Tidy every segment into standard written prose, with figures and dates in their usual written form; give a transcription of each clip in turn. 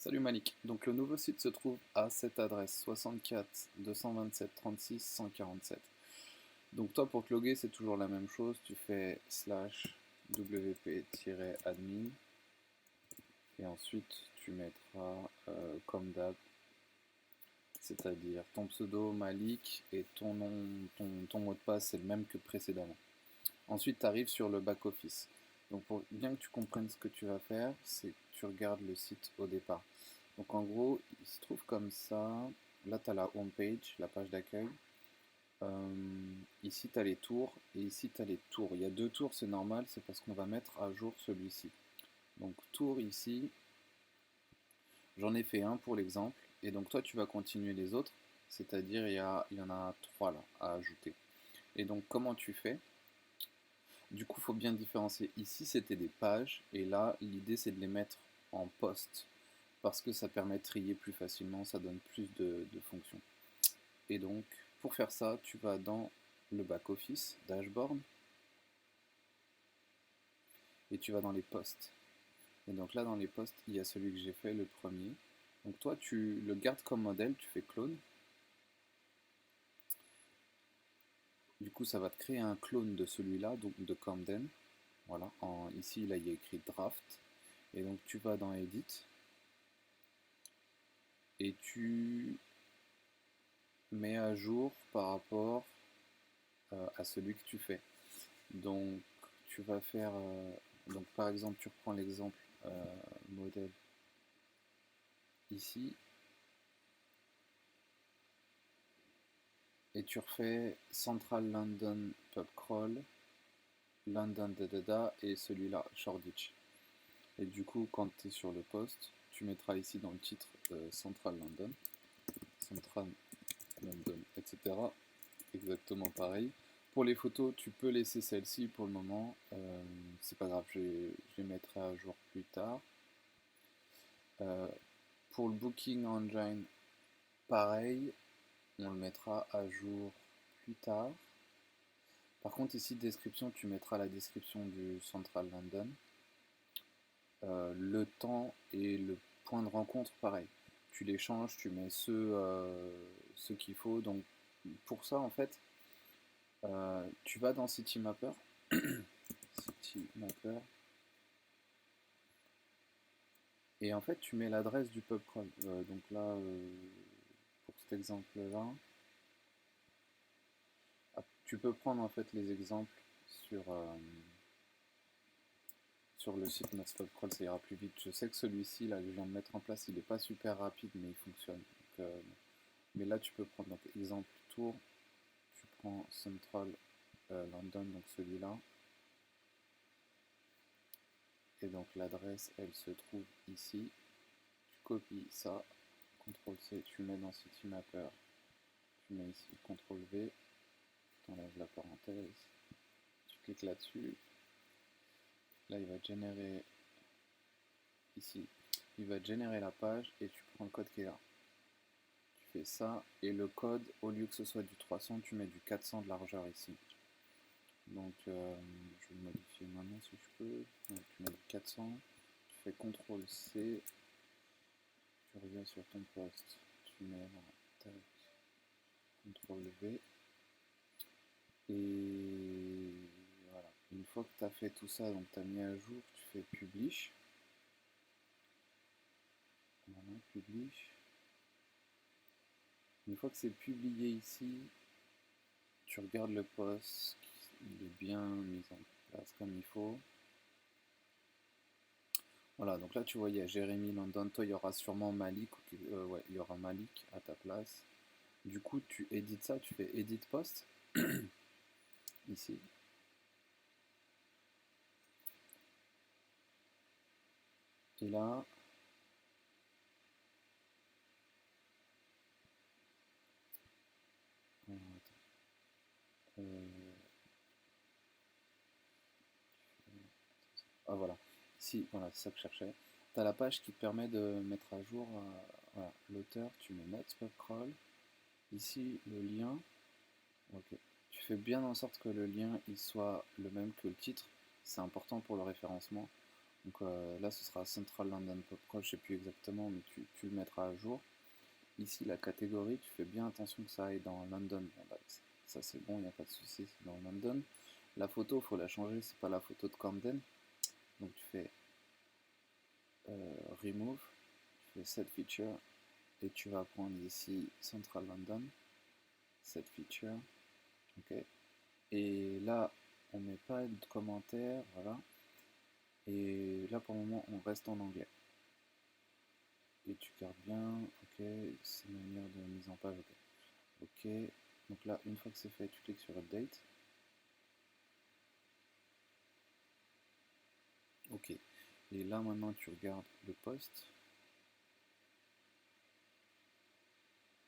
Salut Malik. Donc le nouveau site se trouve à cette adresse 64 227 36 147. Donc toi pour te loguer c'est toujours la même chose, tu fais slash wp-admin et ensuite tu mettras comme d'hab, c'est-à-dire ton pseudo Malik et ton nom, ton mot de passe c'est le même que précédemment. Ensuite tu arrives sur le back-office. Donc pour bien que tu comprennes ce que tu vas faire, c'est que tu regardes le site au départ. Donc en gros, il se trouve comme ça. Là, tu as la home page, la page d'accueil. Ici, tu as les tours et ici, tu as les tours. Il y a deux tours, c'est normal, c'est parce qu'on va mettre à jour celui-ci. Donc tour ici, j'en ai fait un pour l'exemple. Et donc toi, tu vas continuer les autres, c'est-à-dire il y en a trois là à ajouter. Et donc comment tu fais? Du coup, il faut bien différencier. Ici, c'était des pages et là, l'idée, c'est de les mettre en post parce que ça permet de trier plus facilement, ça donne plus de fonctions. Et donc, pour faire ça, tu vas dans le back-office, dashboard, et tu vas dans les posts. Et donc là, dans les posts, il y a celui que j'ai fait, le premier. Donc toi, tu le gardes comme modèle, tu fais clone. Du coup, ça va te créer un clone de celui-là, donc de Camden. Voilà, ici, là, il y a écrit draft. Et donc, tu vas dans Edit, et tu mets à jour par rapport à celui que tu fais. Donc, tu vas faire. Donc, par exemple, tu reprends l'exemple modèle ici et tu refais Central London Pub Crawl, London Dada et celui-là, Shoreditch. Et du coup, quand tu es sur le poste, tu mettras ici dans le titre Central London, etc. Exactement pareil. Pour les photos, tu peux laisser celle-ci pour le moment. C'est pas grave, je les mettrai à jour plus tard. Euh, pour le Booking Engine, pareil, on le mettra à jour plus tard. Par contre, ici, description, tu mettras la description du Central London. Le temps et le point de rencontre, pareil. Tu les changes, tu mets ceux qu'il faut. Donc, pour ça, en fait, tu vas dans CityMapper. CityMapper. Et en fait, tu mets l'adresse du pub crawl. Donc là, pour cet exemple-là, tu peux prendre en fait les exemples sur le site Mass Pub Crawl, ça ira plus vite. Je sais que celui-ci, là, que je viens de mettre en place, il n'est pas super rapide, mais il fonctionne. Donc, mais là, tu peux prendre donc, exemple tour, tu prends Central London, donc celui-là, et donc l'adresse, elle se trouve ici. Tu copies ça, CTRL-C, tu mets dans CityMapper, tu mets ici CTRL-V, tu enlèves la parenthèse, tu cliques là-dessus. Là, il va générer ici, il va générer la page et tu prends le code qui est là. Tu fais ça et le code, au lieu que ce soit du 300, tu mets du 400 de largeur ici. Donc, je vais le modifier maintenant si je peux. Ouais, tu mets du 400, tu fais CTRL-C, tu reviens sur ton poste, tu mets CTRL-V et voilà. Une fois que tu as fait tout ça, donc tu as mis à jour, tu fais Publish. Voilà, Publish. Une fois que c'est publié ici, tu regardes le post, il est bien mis en place comme il faut. Voilà, donc là tu vois, il y a Jérémy London, toi il y aura sûrement Malik, ouais, il y aura Malik à ta place. Du coup, tu édites ça, tu fais Edit Post, ici. Et là, euh, ah voilà, ici, voilà, c'est ça que je cherchais. Tu as la page qui te permet de mettre à jour voilà, l'auteur, tu mets Notes Pub Crawl. Ici, le lien, ok. Tu fais bien en sorte que le lien il soit le même que le titre, c'est important pour le référencement. Donc là, ce sera Central London Pub Crawl, je sais plus exactement, mais tu le mettras à jour. Ici, la catégorie, tu fais bien attention que ça aille dans London. Bon, bah, ça c'est bon, il n'y a pas de souci, c'est dans London. La photo, il faut la changer, c'est pas la photo de Camden. Donc tu fais Remove, tu fais Set Feature, et tu vas prendre ici Central London, Set Feature, ok. Et là, on met pas de commentaires, voilà. Et là, pour le moment, on reste en anglais. Et tu gardes bien, ok, c'est une manière de mise en page, ok. Ok, donc là, une fois que c'est fait, tu cliques sur Update. Ok, et là maintenant tu regardes le post.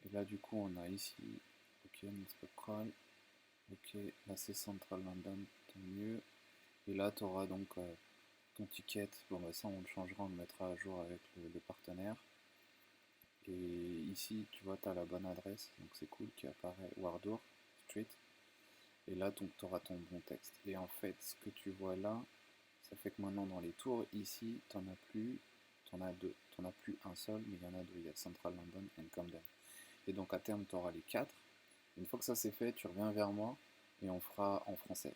Et là du coup on a ici, ok, Newspaper Crawl. Ok, là c'est Central London, tant mieux. Et là tu auras donc ton ticket. Bon bah ça on le changera, on le mettra à jour avec le partenaire. Et ici tu vois tu as la bonne adresse, donc c'est cool qui apparaît Wardour Street. Et là donc tu auras ton bon texte. Et en fait ce que tu vois là, ça fait que maintenant dans les tours ici t'en as plus, t'en as deux. T'en as plus un seul, mais il y en a deux. Il y a Central London et Camden. Et donc à terme tu auras les quatre. Une fois que ça c'est fait, tu reviens vers moi et on fera en français.